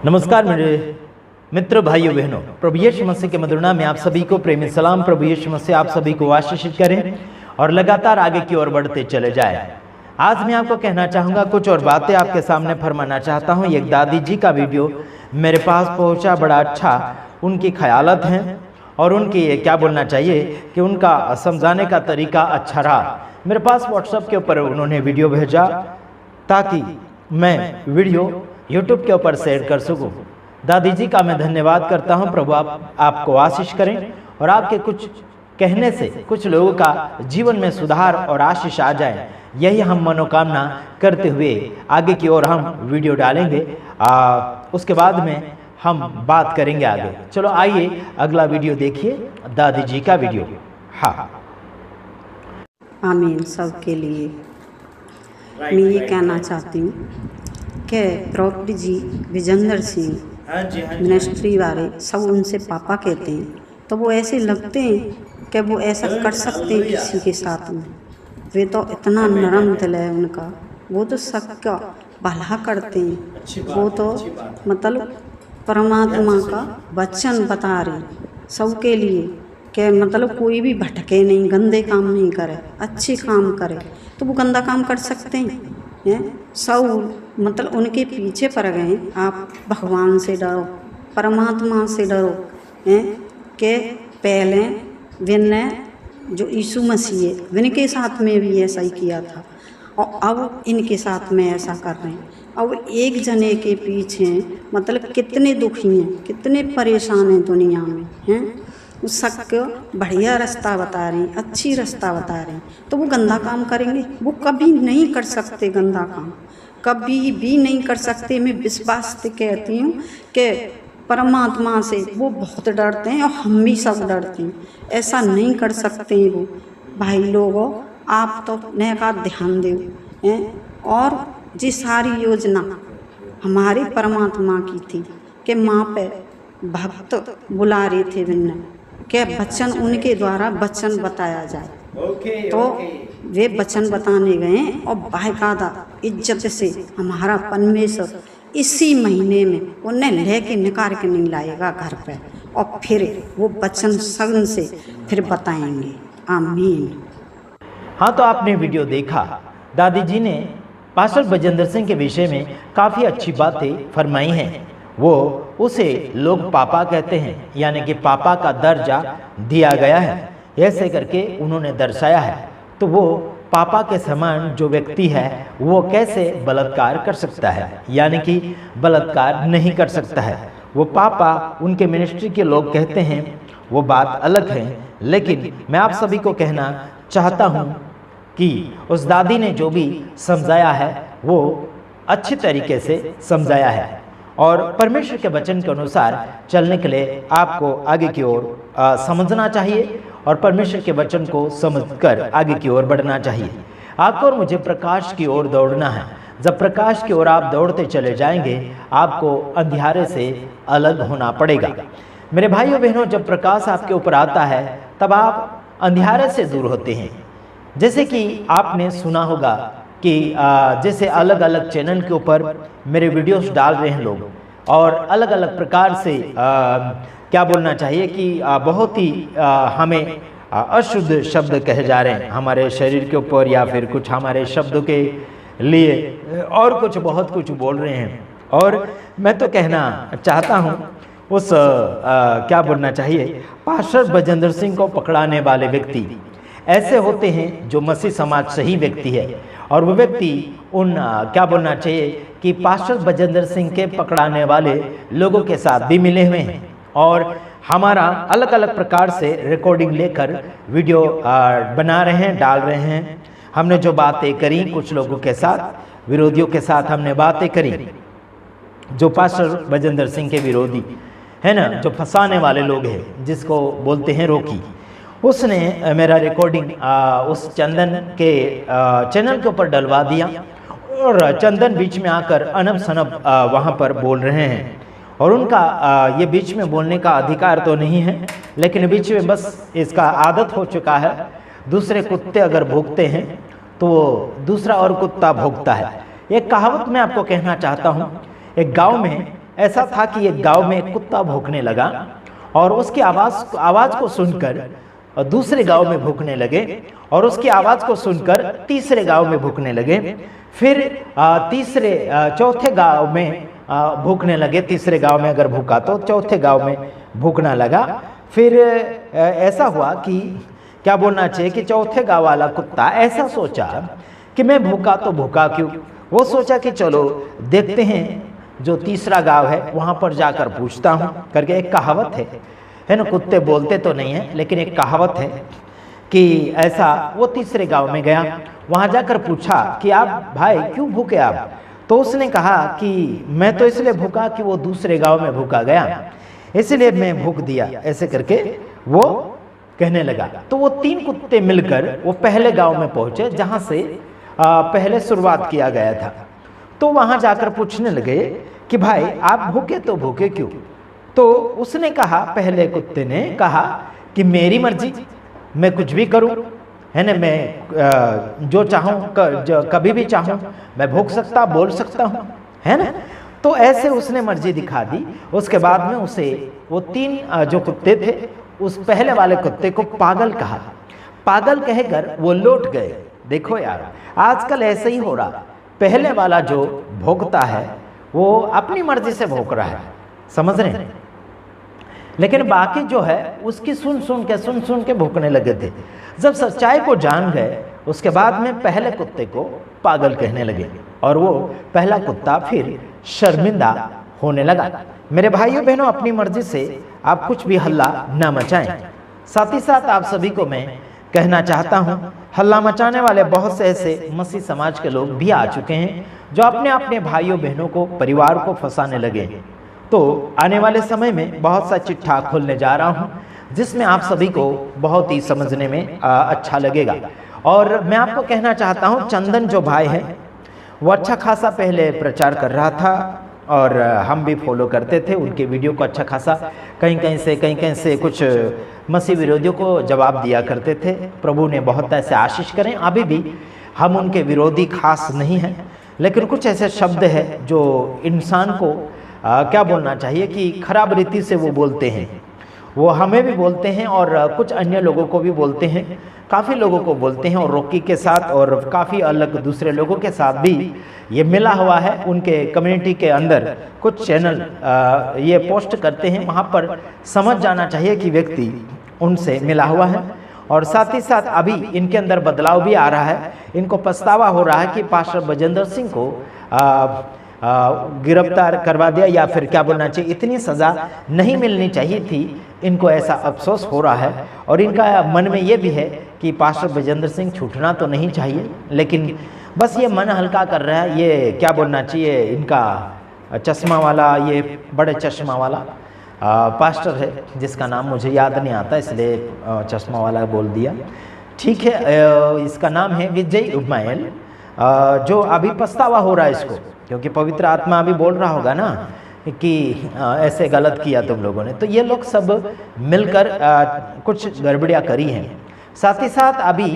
नमस्कार मेरे मित्र भाइयों बहनों, प्रभु यीशु मसीह के मधुर नाम में आप सभी को प्रेमी सलाम। प्रभु यीशु मसीह आप सभी को आशीषित करें और लगातार आगे की ओर बढ़ते चले जाए। आज मैं आपको कहना चाहूँगा, कुछ और बातें आपके सामने फरमाना चाहता हूँ। एक दादी जी का वीडियो मेरे पास पहुँचा, बड़ा अच्छा उनकी ख्यालत हैं और उनकी क्या बोलना चाहिए कि उनका समझाने का तरीका अच्छा रहा। मेरे पास व्हाट्सएप के ऊपर उन्होंने वीडियो भेजा ताकि मैं वीडियो यूट्यूब के ऊपर शेयर कर सकूं। दादी जी का मैं धन्यवाद करता हूं। प्रभु आपको आशीष करें और आपके कुछ कहने से कुछ लोगों का जीवन में सुधार और आशीष आ जाए, यही हम मनोकामना करते हुए आगे की ओर हम वीडियो डालेंगे। उसके बाद में हम बात करेंगे आगे। चलो आइए अगला वीडियो देखिए, दादी जी का वीडियो। हाँ, आमीन। सबके लिए मैं ये कहना चाहती हूँ कि प्रॉपर्टी जी विजेंद्र सिंह मिनिस्ट्री वाले सब उनसे पापा कहते हैं, तो वो ऐसे लगते हैं कि वो ऐसा कर सकते हैं किसी के साथ में। वे तो इतना नरम दिल है उनका, वो तो सबका भला करते हैं। वो तो मतलब परमात्मा का वचन बता रहे सबके लिए कि मतलब कोई भी भटके नहीं, गंदे काम नहीं करे, अच्छे काम करे। तो वो गंदा काम कर सकते हैं सब मतलब उनके पीछे पड़ गए। आप भगवान से डरो, परमात्मा से डरो कि पहले विनय जो यीशु मसीह है विनके साथ में भी ऐसा ही किया था और अब इनके साथ में ऐसा कर रहे हैं। अब एक जने के पीछे मतलब कितने दुखी हैं, कितने परेशान हैं दुनिया में हैं, उस सबको बढ़िया रास्ता बता रहे हैं, अच्छी रास्ता बता रहे हैं। तो वो गंदा काम करेंगे? वो कभी नहीं कर सकते गंदा काम, कभी भी नहीं कर सकते। मैं विश्वास से कहती हूँ कि परमात्मा से वो बहुत डरते हैं और हम भी सब डरते हैं। ऐसा नहीं कर सकते हैं वो। भाई लोगों, आप तो नया का ध्यान दो और जी सारी योजना हमारी परमात्मा की थी कि माँ पे भक्त बुला रहे थे विनय के वचन उनके द्वारा वचन बताया जाए। तो वे वचन बताने गए और बाकायदा इज्जत से हमारा परमेश्वर इसी महीने में उन्हें लेके निकाल के नहीं लाएगा घर पे, और फिर वो वचन सगन से फिर बताएंगे। आमीन। हाँ, तो आपने वीडियो देखा। दादी जी ने पास्टर विजेंद्र सिंह के विषय में काफ़ी अच्छी बातें फरमाई हैं। वो उसे लोग पापा कहते हैं, यानी कि पापा का दर्जा दिया गया है, ऐसे करके उन्होंने दर्शाया है। तो वो पापा के समान जो व्यक्ति है वो कैसे बलात्कार कर सकता है, यानी कि बलात्कार नहीं कर सकता है। वो पापा उनके मिनिस्ट्री के लोग कहते हैं, वो बात अलग है। लेकिन मैं आप सभी को कहना चाहता हूँ कि उस दादी ने जो भी समझाया है वो अच्छी तरीके से समझाया है और परमेश्वर के वचन के अनुसार चलने के लिए आपको आगे की ओर समझना चाहिए और परमेश्वर के वचन को समझकर आगे की ओर बढ़ना चाहिए। आपको और मुझे प्रकाश की ओर दौड़ना है। जब प्रकाश की ओर आप दौड़ते चले जाएंगे, आपको अंधियारे से अलग होना पड़ेगा। मेरे भाइयों बहनों, जब प्रकाश आपके ऊपर आता है तब आप अंधियारे से दूर होते हैं। जैसे कि आपने सुना होगा कि जैसे अलग अलग चैनल के ऊपर मेरे वीडियोस डाल रहे हैं लोग और अलग अलग प्रकार से क्या बोलना चाहिए कि बहुत ही हमें अशुद्ध शब्द कहे जा रहे हैं हमारे शरीर के ऊपर, या फिर कुछ हमारे शब्दों के लिए और कुछ बहुत कुछ बोल रहे हैं। और मैं तो कहना चाहता हूँ उस क्या बोलना चाहिए पास्टर विजेंद्र सिंह को पकड़ाने वाले व्यक्ति ऐसे होते हैं जो मसीह समाज सही व्यक्ति है, और वो व्यक्ति उन क्या बोलना चाहिए कि पास्टर विजेंद्र सिंह के पकड़ाने वाले लोगों के साथ भी मिले हुए हैं और हमारा अलग अलग प्रकार से रिकॉर्डिंग लेकर वीडियो बना रहे हैं, डाल रहे हैं। हमने जो बातें करी कुछ लोगों के साथ, विरोधियों के साथ हमने बातें करी, जो पास्टर विजेंद्र सिंह के विरोधी है ना, जो फंसाने वाले लोग हैं, जिसको बोलते हैं रोकी, उसने मेरा रिकॉर्डिंग उस चंदन के चैनल के ऊपर डलवा दिया और चंदन बीच में आकर अनब सनब वहाँ पर बोल रहे हैं। और उनका ये बीच में बोलने का अधिकार तो नहीं है, लेकिन बीच में बस इसका आदत हो चुका है। दूसरे कुत्ते अगर भौंकते हैं तो दूसरा और कुत्ता भौंकता है। एक कहावत मैं आपको कहना चाहता हूँ। एक गांव में ऐसा था कि एक गांव में एक कुत्ता भौंकने लगा और उसकी आवाज़ को सुनकर दूसरे गांव में भौंकने लगे और उसकी आवाज़ को सुनकर तीसरे गांव में भौंकने लगे, फिर चौथे गांव में भौंकने लगे। तीसरे गांव में अगर भूखा तो चौथे गांव में भौंकना लगा। फिर ऐसा हुआ कि क्या बोलना चाहिए कि चौथे गांव वाला कुत्ता ऐसा सोचा कि मैं भूखा तो भूखा क्यों। वो सोचा कि चलो देखते हैं जो तीसरा गांव है वहाँ पर जाकर पूछता हूँ करके। एक कहावत है ना, कुत्ते बोलते तो नहीं है लेकिन एक कहावत है कि ऐसा वो तीसरे गांव में गया, वहाँ जाकर पूछा कि आप भाई क्यों भूखे आप। तो उसने कहा कि मैं तो इसलिए भूखा कि वो दूसरे गांव में भूखा गया, इसलिए मैं भूख दिया, ऐसे करके वो कहने लगा। तो वो 3 कुत्ते मिलकर वो पहले गांव में पहुंचे जहां से पहले शुरुआत किया गया था। तो वहां जाकर पूछने लगे कि भाई आप भूखे तो भूखे क्यों। तो उसने कहा, पहले कुत्ते ने कहा कि मेरी मर्जी, मैं कुछ भी करूं, है ना, मैं जो चाहूं कभी भी चाहूं मैं भूख सकता, बोल सकता हूं, है ना। तो ऐसे उसने मर्जी दिखा दी। उसके बाद में उसे वो 3 जो कुत्ते थे उस पहले वाले कुत्ते को पागल कहा। पागल कहकर वो लौट गए। देखो यार, आजकल ऐसे ही हो रहा, पहले वाला जो भोंकता है वो अपनी मर्जी से भोंक रहा है, समझ रहे हैं, लेकिन बाकी जो है उसकी सुन सुन के भोंकने लगे थे। जब सच्चाई को जान गए उसके बाद में पहले कुत्ते को पागल कहने लगे और वो पहला कुत्ता फिर शर्मिंदा होने लगा। मेरे भाइयों बहनों, अपनी मर्जी से आप कुछ भी हल्ला ना मचाएं। साथ ही साथ आप सभी को मैं कहना चाहता हूं, हल्ला मचाने वाले बहुत से ऐसे मसीह समाज के लोग भी आ चुके हैं जो अपने भाइयों बहनों को, परिवार को फंसाने लगे। तो आने वाले समय में बहुत सा चिट्ठा खोलने जा रहा हूं जिसमें आप सभी को बहुत ही समझने में अच्छा लगेगा। और मैं आपको कहना चाहता हूं, चंदन जो भाई है वो अच्छा खासा पहले प्रचार कर रहा था और हम भी फॉलो करते थे उनके वीडियो को। अच्छा खासा कहीं से कुछ मसीह विरोधियों को जवाब दिया करते थे। प्रभु ने बहुत ऐसे आशीष करें। अभी भी हम उनके विरोधी खास नहीं हैं, लेकिन कुछ ऐसे शब्द है जो इंसान को क्या बोलना चाहिए कि खराब रीति से वो बोलते हैं, वो हमें भी बोलते हैं और कुछ अन्य लोगों को भी बोलते हैं, काफ़ी लोगों को बोलते हैं। और रॉकी के साथ और काफ़ी अलग दूसरे लोगों के साथ भी ये मिला हुआ है। उनके कम्युनिटी के अंदर कुछ चैनल ये पोस्ट करते हैं, वहाँ पर समझ जाना चाहिए कि व्यक्ति उनसे मिला हुआ है। और साथ ही साथ अभी इनके अंदर बदलाव भी आ रहा है। इनको पछतावा हो रहा है कि पास्टर बजेंद्र सिंह को गिरफ्तार करवा दिया, या फिर क्या बोलना चाहिए, इतनी सज़ा नहीं मिलनी चाहिए थी। इनको ऐसा अफसोस हो रहा है और इनका मन में ये भी है कि पास्टर बजेंद्र सिंह छूटना तो नहीं चाहिए, लेकिन बस ये मन हल्का कर रहा है। ये क्या बोलना चाहिए, इनका चश्मा वाला, ये बड़े चश्मा वाला पास्टर है जिसका नाम मुझे याद नहीं आता, इसलिए चश्मा वाला बोल दिया, ठीक है। इसका नाम है विजय उमायल, जो अभी पछतावा हो रहा है इसको, क्योंकि पवित्र आत्मा अभी बोल रहा होगा ना कि ऐसे गलत किया तुम लोगों ने। तो ये लोग सब मिलकर कुछ गड़बड़ियाँ करी हैं। साथ ही साथ अभी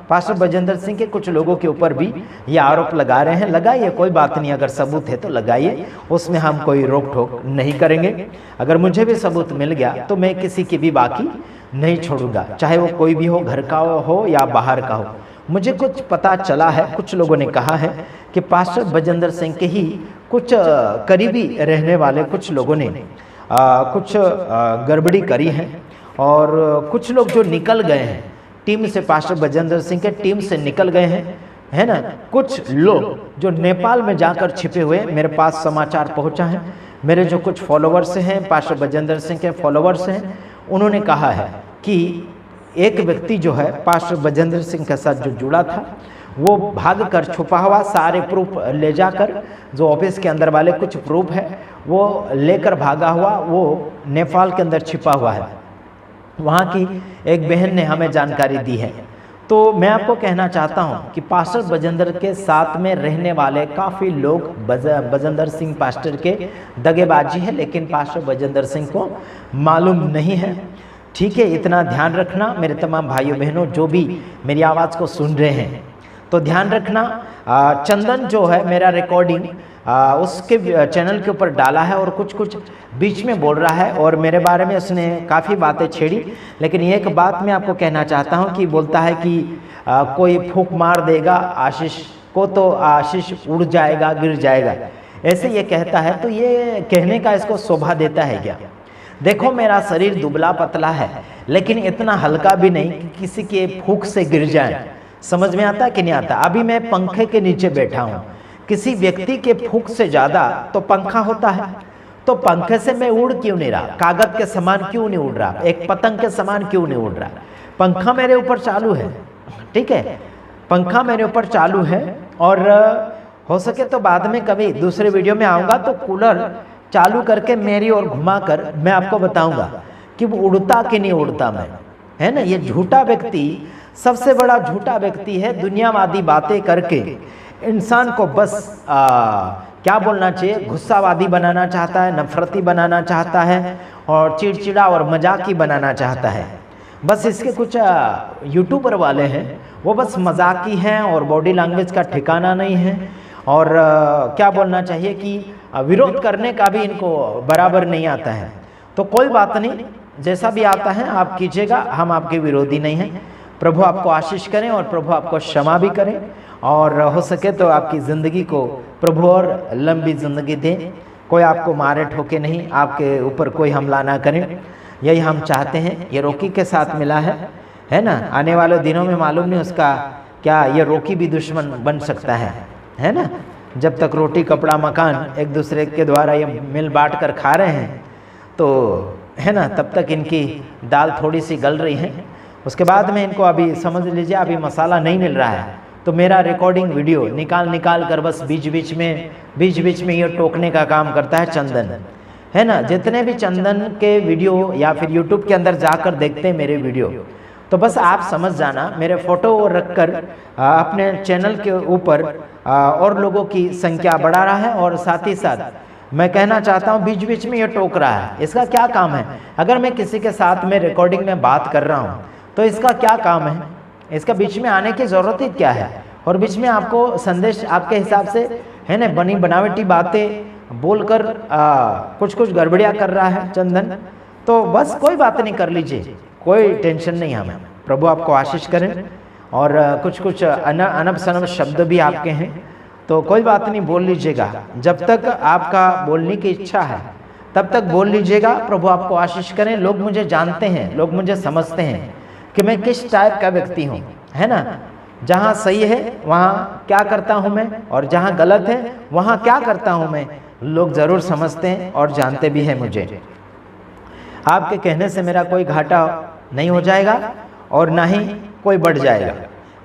पास्टर बजेंद्र सिंह के कुछ लोगों के ऊपर भी ये आरोप लगा रहे हैं। लगाइए, कोई बात नहीं, अगर सबूत है तो लगाइए, उसमें हम कोई रोक टोक नहीं करेंगे। अगर मुझे भी सबूत मिल गया तो मैं किसी की भी बाकी नहीं छोड़ूंगा, चाहे वो कोई भी हो, घर का हो या बाहर का हो। मुझे कुछ पता चला है, कुछ लोगों ने कहा है कि पास्टर बजेंद्र सिंह के ही कुछ करीबी रहने वाले कुछ लोगों ने कुछ गड़बड़ी करी है और कुछ लोग जो निकल गए हैं टीम से, पास्टर बजेंद्र सिंह के टीम से निकल गए हैं, है ना। कुछ लोग जो नेपाल में जाकर छिपे हुए, मेरे पास समाचार पहुंचा है। मेरे जो कुछ फॉलोवर्स हैं, पास्टर बजेंद्र सिंह के फॉलोवर्स हैं, उन्होंने कहा है कि एक व्यक्ति जो है पास्टर बजेंद्र सिंह के साथ जो जुड़ा था वो भागकर छुपा हुआ सारे प्रूफ ले जाकर, जो ऑफिस के अंदर वाले कुछ प्रूफ है वो लेकर भागा हुआ, वो नेपाल के अंदर छिपा हुआ है। वहाँ की एक बहन ने हमें जानकारी दी है। तो मैं आपको कहना चाहता हूँ कि पास्टर बजेंद्र के साथ में रहने वाले काफ़ी लोग बजेंद्र सिंह पास्टर के दगेबाजी है, लेकिन पास्टर बजेंद्र सिंह को मालूम नहीं है, ठीक है। इतना ध्यान रखना मेरे तमाम भाइयों बहनों जो भी मेरी आवाज़ को सुन रहे हैं, तो ध्यान रखना। चंदन जो है, मेरा रिकॉर्डिंग उसके चैनल के ऊपर डाला है और कुछ कुछ बीच में बोल रहा है और मेरे बारे में उसने काफ़ी बातें छेड़ी। लेकिन एक बात मैं आपको कहना चाहता हूं कि बोलता है कि कोई फूंक मार देगा आशीष को तो आशीष उड़ जाएगा, गिर जाएगा, ऐसे ये कहता है। तो ये कहने का इसको शोभा देता है क्या? देखो मेरा शरीर दुबला पतला है लेकिन इतना हल्का भी नहीं कि किसी के फूंक से गिर जाए। समझ में आता कि नहीं आता? अभी मैं पंखे के नीचे बैठा हूं, किसी व्यक्ति के फूंक से ज्यादा तो पंखा होता है, तो पंखे से मैं उड़ क्यों नहीं रहा? कागज के समान क्यों नहीं उड़ रहा? एक पतंग के समान क्यों नहीं उड़ रहा? पंखा मेरे ऊपर चालू है, ठीक है, पंखा मेरे ऊपर चालू है। और हो सके तो बाद में कभी दूसरे वीडियो में आऊंगा तो कूलर चालू करके मेरी ओर घुमाकर मैं आपको बताऊंगा कि वो उड़ता कि नहीं उड़ता मैं, है ना। ये झूठा व्यक्ति सबसे बड़ा झूठा व्यक्ति है, दुनियावादी बातें करके इंसान को बस क्या बोलना चाहिए, गुस्सावादी बनाना चाहता है, नफरती बनाना चाहता है और चिड़चिड़ा और मजाकी बनाना चाहता है। बस इसके कुछ यूट्यूबर वाले हैं वो बस मजाकी हैं और बॉडी लैंग्वेज का ठिकाना नहीं है और क्या बोलना चाहिए कि विरोध करने का भी इनको बराबर नहीं आता है। तो कोई बात नहीं, जैसा भी आता है आप कीजिएगा, हम आपके विरोधी नहीं हैं। प्रभु आपको आशीष करें और प्रभु आपको क्षमा भी करें और हो सके तो आपकी ज़िंदगी को प्रभु और लंबी ज़िंदगी दें। कोई आपको मारे ठोके नहीं, आपके ऊपर कोई हमला ना करें, यही हम चाहते हैं। ये रॉकी के साथ मिला है ना। आने वाले दिनों में मालूम नहीं उसका क्या, ये रॉकी भी दुश्मन बन सकता है ना। जब तक रोटी कपड़ा मकान एक दूसरे के द्वारा ये मिल बांट कर खा रहे हैं तो है ना, तब तक इनकी दाल थोड़ी सी गल रही है। उसके बाद में इनको अभी समझ लीजिए अभी मसाला नहीं मिल रहा है, तो मेरा रिकॉर्डिंग वीडियो निकाल कर बस बीच बीच में ये टोकने का काम करता है चंदन, है ना। जितने भी चंदन के वीडियो या फिर यूट्यूब के अंदर जाकर देखते हैं मेरे वीडियो, तो बस आप समझ जाना मेरे फोटो रखकर अपने चैनल के ऊपर और लोगों की संख्या बढ़ा रहा है और साथ ही साथ मैं कहना चाहता हूँ बीच बीच में ये टोक रहा है। इसका क्या काम है? अगर मैं किसी के साथ में रिकॉर्डिंग में बात कर रहा हूँ तो इसका क्या काम है? इसका बीच में आने की ज़रूरत ही क्या है? और बीच में आपको संदेश आपके हिसाब से है ना बनी बनावटी बातें बोलकर कुछ गड़बड़ियाँ कर रहा है चंदन। तो बस कोई बात नहीं, कर लीजिए, कोई टेंशन नहीं हमें। प्रभु आपको आशीष करें और कुछ अनब सनब शब्द भी आपके हैं तो कोई बात नहीं, बोल लीजिएगा। जब तक आपका बोलने की इच्छा है तब तक बोल लीजिएगा। प्रभु आपको आशीष करें। लोग मुझे जानते हैं, लोग मुझे समझते हैं कि मैं किस टाइप का व्यक्ति हूँ, है ना। जहाँ सही है वहाँ क्या करता हूँ मैं और जहाँ गलत है वहाँ क्या करता हूँ मैं, लोग ज़रूर समझते हैं और जानते भी हैं मुझे। आपके कहने से मेरा कोई घाटा नहीं हो जाएगा और ना ही कोई बढ़ जाएगा।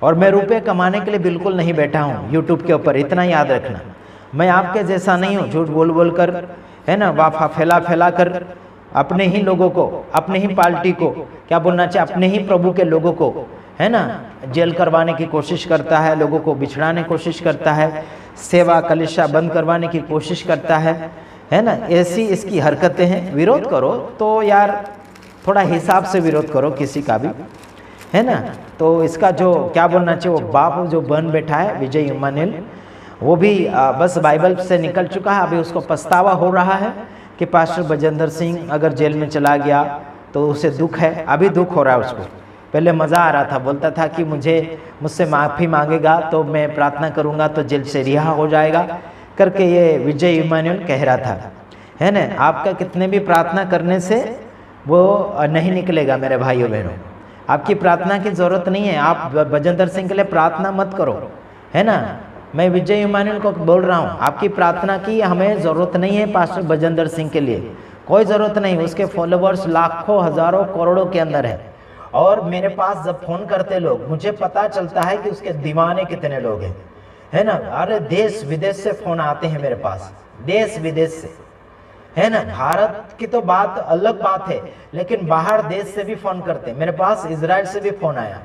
और मैं रुपए कमाने के लिए बिल्कुल नहीं बैठा हूँ यूट्यूब के ऊपर, इतना याद रखना। मैं आपके जैसा नहीं हूँ झूठ बोल कर, है ना, वाफा फैला कर अपने ही लोगों को, अपने ही पार्टी को, क्या बोलना चाहिए, अपने ही प्रभु के लोगों को, है ना, जेल करवाने की कोशिश करता है, लोगों को बिछड़ाने की कोशिश करता है, सेवा कलिशा बंद करवाने की कोशिश करता है ना। ऐसी इसकी हरकतें हैं। विरोध करो तो यार थोड़ा हिसाब से विरोध करो किसी का भी, है ना। तो इसका जो क्या बोलना चाहिए, वो बाप जो बन बैठा है विजय इमानुएल, वो भी बस बाइबल से निकल चुका है। अभी उसको पछतावा हो रहा है कि पास्टर बजेंद्र सिंह अगर जेल में चला गया तो उसे दुख है, अभी दुख हो रहा है उसको। पहले मज़ा आ रहा था, बोलता था कि मुझसे माफ़ी मांगेगा तो मैं प्रार्थना करूँगा तो जेल से रिहा हो जाएगा करके ये विजय इमानुएल कह रहा था, है ना। आपका कितने भी प्रार्थना करने से वो नहीं निकलेगा मेरे भाइयों बहनों। आपकी प्रार्थना की ज़रूरत नहीं है। आप बजेंद्र सिंह के लिए प्रार्थना मत करो, है ना। मैं विजय इमानुएल को बोल रहा हूँ, आपकी प्रार्थना की हमें ज़रूरत नहीं है। पास्टर बजेंद्र सिंह के लिए कोई ज़रूरत नहीं। उसके फॉलोवर्स लाखों हज़ारों करोड़ों के अंदर है और मेरे पास जब फ़ोन करते लोग, मुझे पता चलता है कि उसके दीवाने कितने लोग हैं, है ना। अरे देश विदेश से फ़ोन आते हैं मेरे पास, देश विदेश से, है ना। भारत की तो बात अलग बात है, लेकिन बाहर देश से भी फ़ोन करते हैं। मेरे पास इजराइल से भी फ़ोन आया,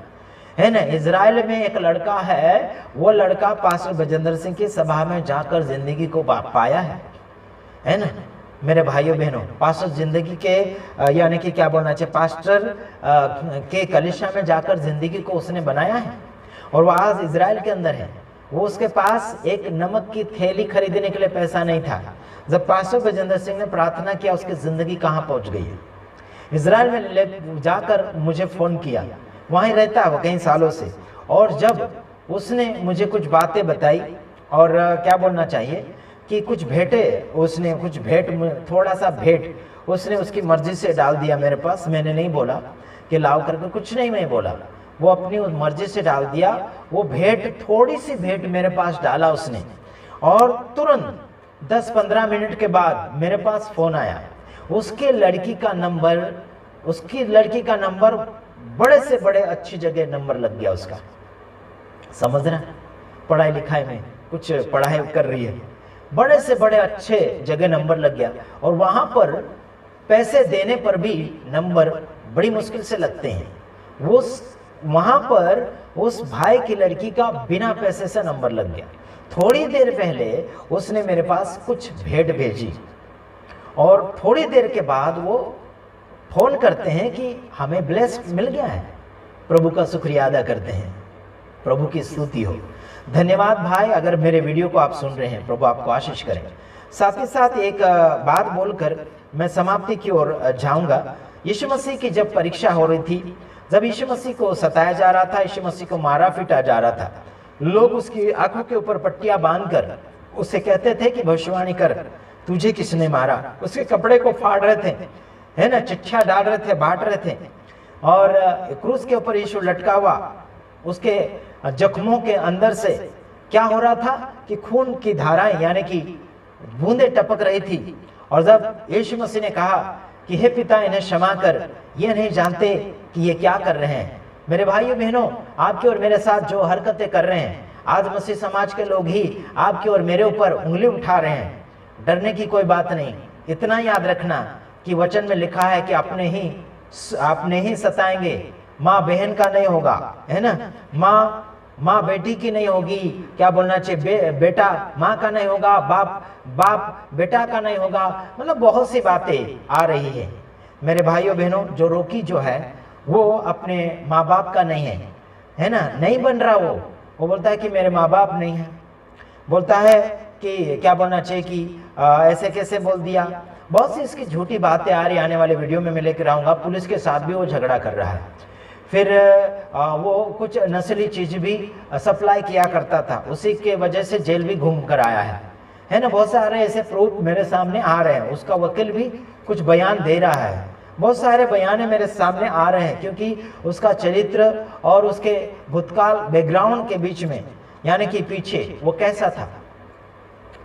है ना। इजराइल में एक लड़का है, वो लड़का पास्टर बजेंद्र सिंह की सभा में जाकर जिंदगी को पाया है ना। मेरे भाइयों बहनों, पास्टर जिंदगी के यानी कि क्या बोलना चाहिए, पास्टर के कलिशा में जाकर जिंदगी को उसने बनाया है और वो आज इजराइल के अंदर है। वो उसके पास एक नमक की थैली खरीदने के लिए पैसा नहीं था। जब पास्टर बजेंद्र सिंह ने प्रार्थना किया, उसकी जिंदगी कहाँ पहुंच गई है। इजराइल में जाकर मुझे फोन किया, वहीं रहता है वो कई सालों से, और जब उसने मुझे कुछ बातें बताई और क्या बोलना चाहिए कि कुछ भेंटे, उसने कुछ भेंट, थोड़ा सा भेंट उसने उसकी मर्जी से डाल दिया मेरे पास। मैंने नहीं बोला कि लाओ करके, कुछ नहीं मैं बोला, वो अपनी मर्जी से डाल दिया। वो भेंट, थोड़ी सी भेंट मेरे पास डाला उसने, और तुरंत 10-15 मिनट के बाद मेरे पास फोन आया। उसकी लड़की का नंबर बड़े से बड़े अच्छी जगह नंबर लग गया उसका। समझ रहा, पढ़ाई लिखाई में कुछ पढ़ाई कर रही है, बड़े से बड़े अच्छे जगह नंबर लग गया। और वहां पर पैसे देने पर भी नंबर बड़ी मुश्किल से लगते हैं। वो वहां पर उस भाई की लड़की का बिना पैसे से नंबर लग गया। थोड़ी देर पहले उसने मेरे पास कुछ भेंट भेजी, और थोड़ी देर के बाद वो फोन करते हैं कि हमें ब्लेस्ड मिल गया है। प्रभु का शुक्रिया अदा करते हैं, प्रभु की स्तुति हो। धन्यवाद भाई, अगर मेरे वीडियो को आप सुन रहे हैं, प्रभु आपको आशीष करें। साथ ही साथ एक बात बोलकर मैं समाप्ति की ओर जाऊंगा। यीशु मसीह की जब परीक्षा हो रही थी, जब यीशु मसीह को सताया जा रहा था, यीशु मसीह को मारा पीटा जा रहा था, लोग उसकी आंखों के ऊपर पट्टियां बांधकर उससे कहते थे कि भविष्यवाणी कर, तुझे किसने मारा। उसके कपड़े को फाड़ रहे थे, है ना, चिट्ठियां डाल रहे थे, बांट रहे थे, और क्रूस के ऊपर यीशु लटका हुआ, उसके जख्मों के अंदर से क्या हो रहा था कि खून की धाराएं यानी कि बूंदें टपक रही थी। और जब यीशु मसीह ने कहा कि हे पिता, इन्हें क्षमा कर, ये नहीं जानते कि ये क्या कर रहे हैं। मेरे भाइयों बहनों, आपके और मेरे साथ जो हरकतें कर रहे हैं, आज मसीह समाज के लोग ही आपके और मेरे ऊपर उंगली उठा रहे हैं। डरने की कोई बात नहीं। इतना याद रखना कि वचन में लिखा है कि आपने ही सताएंगे, माँ बहन का नहीं होगा, है ना, माँ बेटी की नहीं होगी, क्या बोलना चाहिए, बेटा माँ का नहीं होगा, बाप बेटा का नहीं होगा। मतलब बहुत सी बातें आ रही है मेरे भाइयों बहनों। जो रोकी जो है वो अपने माँ बाप का नहीं है ना, नहीं बन रहा। वो बोलता है कि मेरे माँ बाप नहीं है, बोलता है कि क्या बोलना चाहिए कि ऐसे कैसे बोल दिया। बहुत सी इसकी झूठी बातें आ रही, आने वाले वीडियो में मैं लेकर आऊंगा। पुलिस के साथ भी वो झगड़ा कर रहा है। फिर वो कुछ नस्ली चीज भी सप्लाई किया करता था, उसी के वजह से जेल भी घूम कर आया है ना। बहुत सारे ऐसे प्रूफ मेरे सामने आ रहे हैं। उसका वकील भी कुछ बयान दे रहा है, बहुत सारे बयान मेरे सामने आ रहे हैं, क्योंकि उसका चरित्र और उसके भूतकाल बैकग्राउंड के बीच में यानी कि पीछे वो कैसा था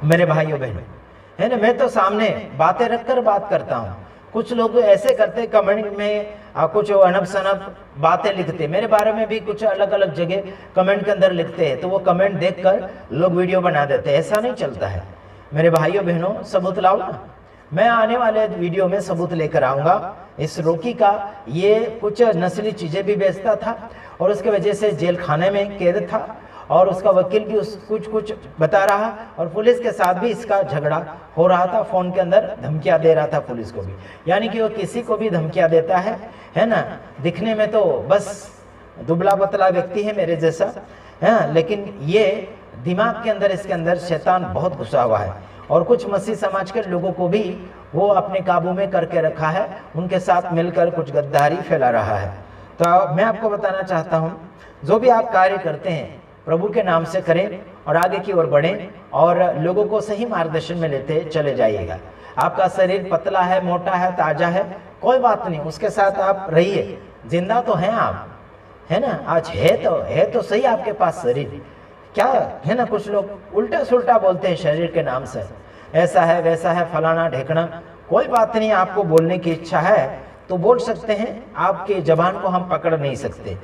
मेरे भाइयों बहनों, है ना। मैं तो सामने बातें रखकर बात करता हूँ। कुछ लोग ऐसे करते कमेंट में कुछ अनब सनब बातें लिखते, मेरे बारे में भी कुछ अलग अलग जगह कमेंट के अंदर लिखते हैं, तो वो कमेंट देखकर लोग वीडियो बना देते हैं। ऐसा नहीं चलता है मेरे भाइयों बहनों। सबूत लाओ ना, मैं आने वाले वीडियो में सबूत लेकर आऊंगा। इस रोकी का ये कुछ नस्ली चीजें भी बेचता था और उसके वजह से जेल खाने में कैद था, और उसका वकील भी कुछ बता रहा, और पुलिस के साथ भी इसका झगड़ा हो रहा था। फोन के अंदर धमकियां दे रहा था पुलिस को भी, यानी कि वो किसी को भी धमकियां देता है ना। दिखने में तो बस दुबला पतला व्यक्ति है मेरे जैसा, है, लेकिन ये दिमाग के अंदर, इसके अंदर शैतान बहुत घुसा हुआ है, और कुछ मसीह समाज के लोगों को भी वो अपने काबू में करके रखा है। उनके साथ मिलकर कुछ गद्दारी फैला रहा है। तो मैं आपको बताना चाहता हूँ, जो भी आप कार्य करते हैं प्रभु के नाम से करें और आगे की ओर बढ़ें, और लोगों को सही मार्गदर्शन में लेते चले जाइएगा। आपका शरीर पतला है, मोटा है, ताजा है, कोई बात नहीं, उसके साथ आप रहिए। जिंदा तो हैं आप, है ना। आज है तो सही आपके पास शरीर, क्या है ना। कुछ लोग उल्टा सुल्टा बोलते हैं शरीर के नाम से, ऐसा है वैसा है, फलाना ढेकना। कोई बात नहीं, आपको बोलने की इच्छा है तो बोल सकते हैं, आपके जबान को हम पकड़ नहीं सकते।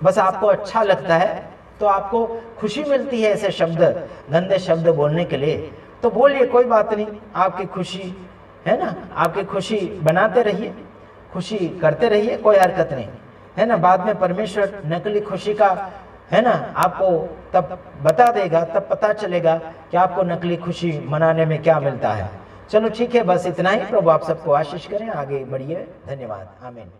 बस आपको अच्छा लगता है तो आपको खुशी मिलती है ऐसे शब्द, गंदे शब्द बोलने के लिए, तो बोलिए, कोई बात नहीं। आपकी खुशी है ना, आपकी खुशी बनाते रहिए, खुशी करते रहिए, कोई हरकत नहीं, है ना। बाद में परमेश्वर नकली खुशी का, है ना, आपको तब बता देगा, तब पता चलेगा कि आपको नकली खुशी मनाने में क्या मिलता है। चलो ठीक है, बस इतना ही। प्रभु आप सबको आशीष करें, आगे बढ़िए। धन्यवाद, आमीन।